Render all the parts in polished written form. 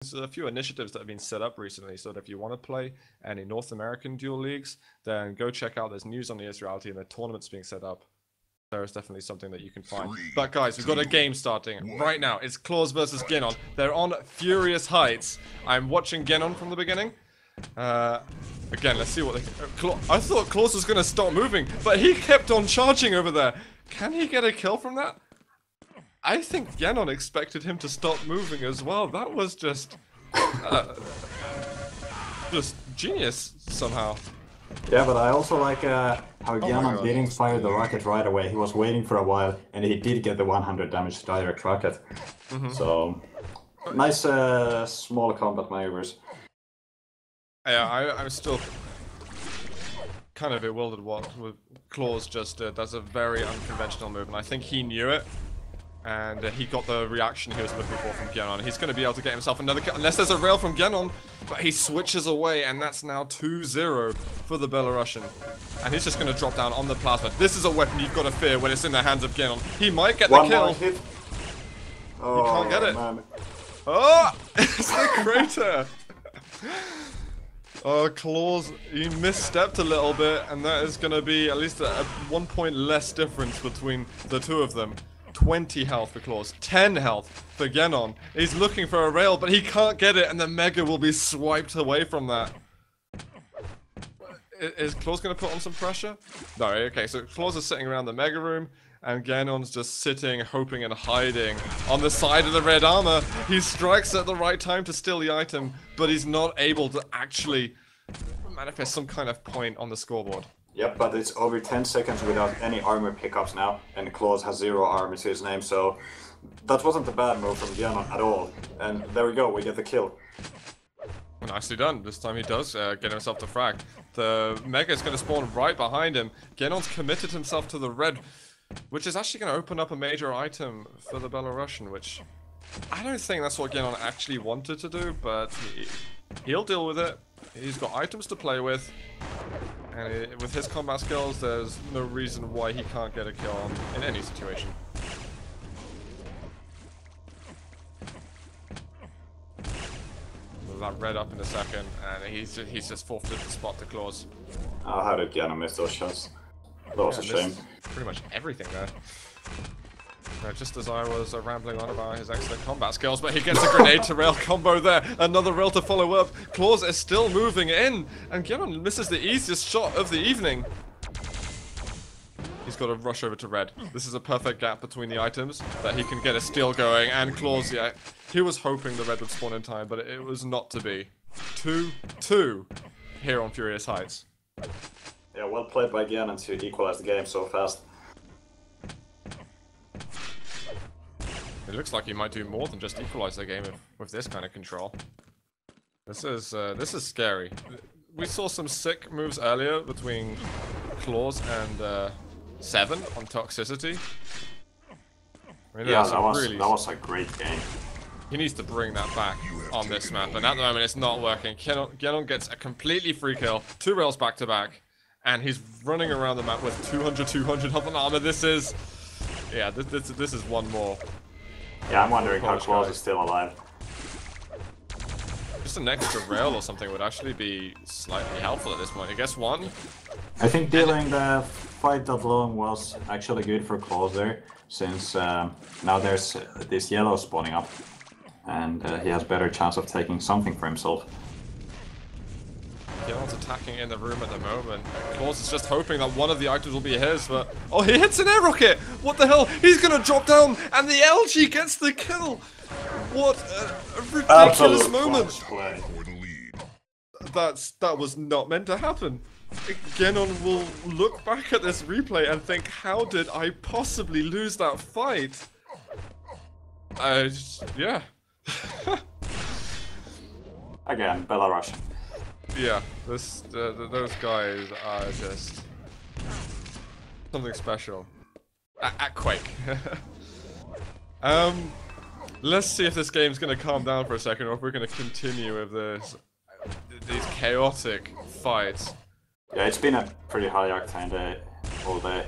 There's a few initiatives that have been set up recently, so that if you want to play any North American dual leagues, then go check out. There's news on the ES Reality and the tournaments being set up. There is definitely something that you can find. But guys, we've got a game starting right now. It's Clawz versus Gienon. They're on furious heights. I'm watching Gienon from the beginning. Again, let's see what they... I thought Clawz was going to stop moving, but he kept on charging over there. Can he get a kill from that? I think Gienon expected him to stop moving as well. That was just genius somehow. Yeah, but I also like how Gienon didn't fire the rocket right away. He was waiting for a while, and he did get the 100 damage direct rocket. So, nice small combat maneuvers. Yeah, I'm still kind of bewildered what Clawz just did. That's a very unconventional move, and I think he knew it. And he got the reaction he was looking for from Gienon. He's going to be able to get himself another kill, unless there's a rail from Gienon. But he switches away, and that's now 2-0 for the Belarusian. And he's just going to drop down on the plasma. This is a weapon you've got to fear when it's in the hands of Gienon. He might get the kill. Oh, he can't get it. Man. Oh! It's the crater! Oh, Clawz, he misstepped a little bit, and that is going to be at least a 1 point less difference between the two of them. 20 health for Clawz, 10 health for Gienon. He's looking for a rail, but he can't get it, and the Mega will be swiped away from that. Is Clawz going to put on some pressure? No, okay, so Clawz is sitting around the Mega Room, and Gienon's just sitting, hoping and hiding on the side of the red armor. He strikes at the right time to steal the item, but he's not able to actually manifest some kind of point on the scoreboard. Yep, but it's over 10 seconds without any armor pickups now, and Clawz has 0 armor to his name, so that wasn't a bad move from Gienon at all. And there we go, we get the kill. Nicely done. This time he does get himself to frag. The Mega is going to spawn right behind him. Gienon's committed himself to the red, which is actually going to open up a major item for the Belarusian, which I don't think that's what Gienon actually wanted to do, but he'll deal with it. He's got items to play with. And with his combat skills, there's no reason why he can't get a kill in any situation. That red up in a second, and he's just forfeited the spot to Clawz. Oh, how did Gienon miss those shots? That was a shame. Pretty much everything there. Just as I was rambling on about his excellent combat skills, but he gets a grenade to rail combo there. Another rail to follow up. Clawz is still moving in, and Gienon misses the easiest shot of the evening. He's got to rush over to red. This is a perfect gap between the items that he can get a steal going, and Clawz, yeah, he was hoping the red would spawn in time, but it was not to be. 2-2 here on Furious Heights. Yeah, well played by Gienon to equalize the game so fast. It looks like he might do more than just equalize the game with this kind of control. This is scary. We saw some sick moves earlier between Clawz and Seven on toxicity. I mean, yeah, that was a great game. He needs to bring that back on this map, and at the moment it's not working. Gienon gets a completely free kill, 2 rails back to back, and he's running around the map with 200 health and armor. This is, yeah, this is one more. Yeah, I'm wondering how Clawz is still alive. Just an extra rail or something would actually be slightly helpful at this point. I guess one. I think dealing the fight that long was actually good for Clawz there, since now there's this yellow spawning up, and he has better chance of taking something for himself. Gienon's attacking in the room at the moment. Clawz is just hoping that one of the items will be his, but... Oh, he hits an air rocket! What the hell? He's gonna drop down, and the LG gets the kill! What a ridiculous moment! That was not meant to happen. Gienon will look back at this replay and think, how did I possibly lose that fight? Yeah. Again, Belarus. Yeah, those guys are just something special. At Quake. Let's see if this game's gonna calm down for a second, or if we're gonna continue with these chaotic fights. Yeah, it's been a pretty high octane day all day.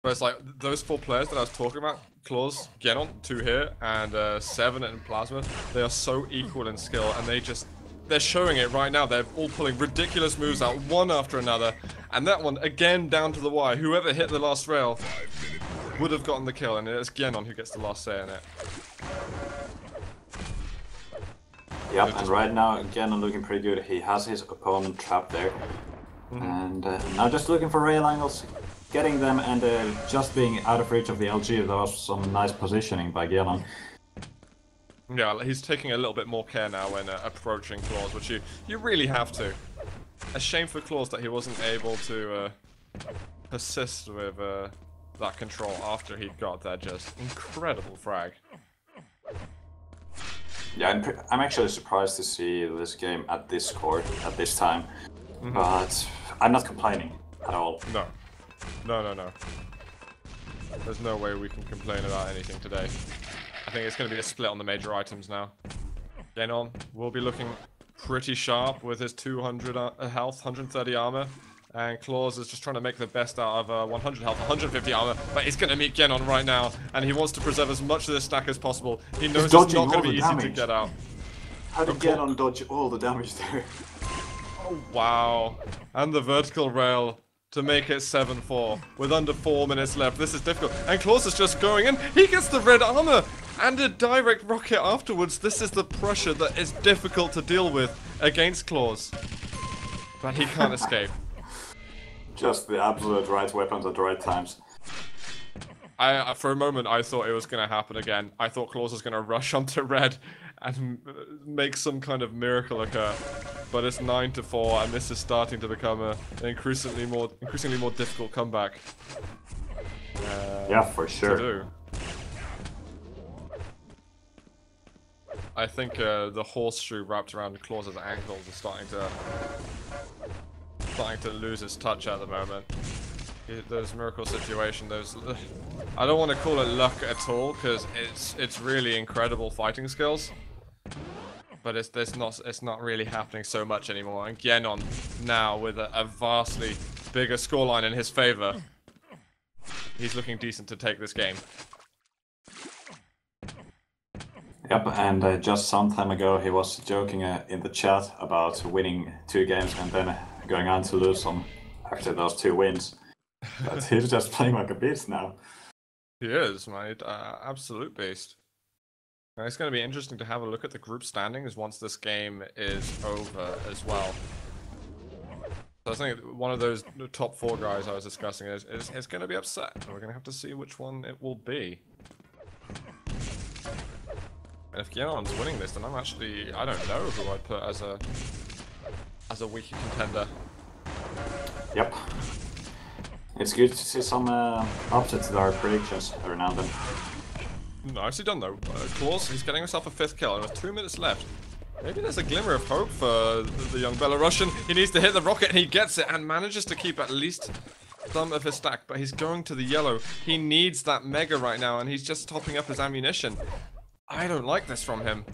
But it's like those 4 players that I was talking about Clawz, Gienon, 2 here, and 7 in Plasma. They are so equal in skill, and they're showing it right now. They're all pulling ridiculous moves out, one after another. And that one, again, down to the wire. Whoever hit the last rail would have gotten the kill, and it's Gienon who gets the last say in it. Yep, and right now, Gienon looking pretty good. He has his opponent trapped there. And now just looking for rail angles, getting them, and just being out of reach of the LG. That was some nice positioning by Gienon. Yeah, he's taking a little bit more care now when approaching Clawz, which you really have to. A shame for Clawz that he wasn't able to persist with that control after he got that just incredible frag. Yeah, I'm actually surprised to see this game at this score, at this time. But I'm not complaining at all. No. No. There's no way we can complain about anything today. I think it's going to be a split on the major items now. Gienon will be looking pretty sharp with his 200 health, 130 armor. And Clawz is just trying to make the best out of 100 health, 150 armor. But he's going to meet Gienon right now. And he wants to preserve as much of this stack as possible. He knows it's not going to be easy to get out. How did Gienon dodge all the damage there? Oh, wow. And the vertical rail to make it 7-4 with under 4 minutes left. This is difficult. And Clawz is just going in. He gets the red armor and a direct rocket afterwards. This is the pressure that is difficult to deal with against Clawz. But he can't escape. Just the absolute right weapons at the right times. For a moment, I thought it was going to happen again. I thought Clawz was going to rush onto red and make some kind of miracle occur. But it's 9-4, and this is starting to become an increasingly more difficult comeback. Yeah, for sure. To do. I think the horseshoe wrapped around Clawz's ankles is starting to lose its touch at the moment. Those miracle situation, I don't want to call it luck at all, because it's really incredible fighting skills. But it's not really happening so much anymore. And Gienon now with a vastly bigger scoreline in his favor. He's looking decent to take this game. Yep, and just some time ago he was joking in the chat about winning 2 games and then going on to lose some after those 2 wins. But he's just playing like a beast now. He is, mate. Absolute beast. Now, it's going to be interesting to have a look at the group standings once this game is over as well. So I think one of those top 4 guys I was discussing is going to be upset. We're going to have to see which one it will be. And if Gienon's winning this, then I don't know who I'd put as a weaker contender. Yep. It's good to see some upsets to our predictions every now and then. Nicely done though. Clawz, he's getting himself a 5th kill, and with 2 minutes left. Maybe there's a glimmer of hope for the young Belarusian. He needs to hit the rocket, and he gets it, and manages to keep at least some of his stack. But he's going to the yellow. He needs that mega right now, and he's just topping up his ammunition. I don't like this from him.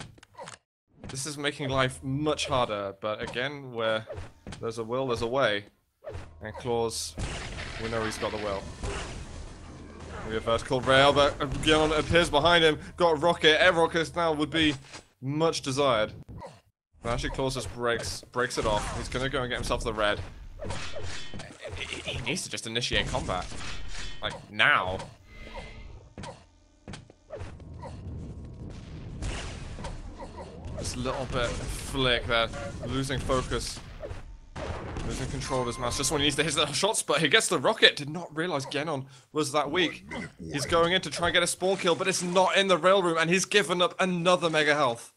This is making life much harder, but again, where there's a will, there's a way. And Clawz, we know he's got the will. We have vertical rail, but Gienon appears behind him. Got a rocket. Air rockets now would be much desired. But actually, Clawz just breaks it off. He's gonna go and get himself the red. He needs to just initiate combat, like now. Just a little bit flick there, losing focus. Losing control of his mouse just when he needs to hit the shots, but he gets the rocket. Did not realize Gienon was that weak. He's going in to try and get a spawn kill, but it's not in the rail room, and he's given up another mega health.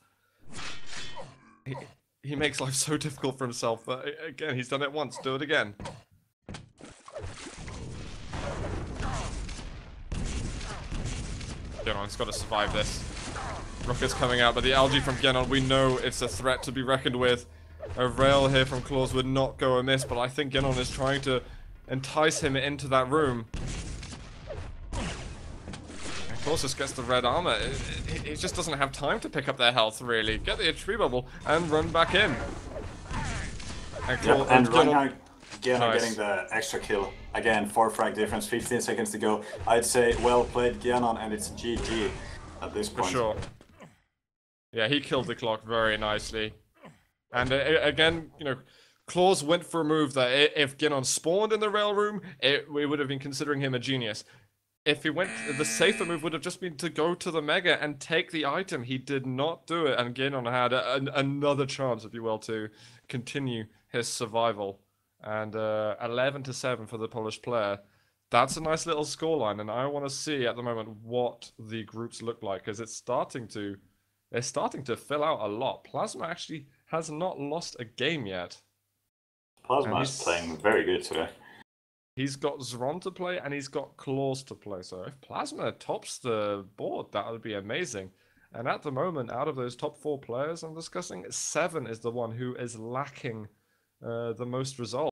He makes life so difficult for himself, but again, he's done it once. Do it again. Gienon's got to survive this. Rocket's coming out, but the algae from Gienon, we know it's a threat to be reckoned with. A rail here from Clawz would not go amiss, but I think Gienon is trying to entice him into that room. And Clawz just gets the red armor. He just doesn't have time to pick up their health, really. Get the HP bubble and run back in. And, yep, and Gienon Nice. getting the extra kill. Again, 4 frag difference, 15 seconds to go. I'd say well played Gienon, and it's GG at this For point. sure. Yeah, he killed the clock very nicely. And again, you know, Clawz went for a move that if Gienon spawned in the rail room, we would have been considering him a genius. If he went, the safer move would have just been to go to the Mega and take the item. He did not do it, and Gienon had another chance, if you will, to continue his survival. And 11-7 for the Polish player. That's a nice little scoreline, and I want to see at the moment what the groups look like, because they're starting to fill out a lot. Plasma actually has not lost a game yet. Plasma is playing very good today. He's got Zron to play, and he's got Clawz to play. So if Plasma tops the board, that would be amazing. And at the moment, out of those top 4 players I'm discussing, 7 is the one who is lacking the most results.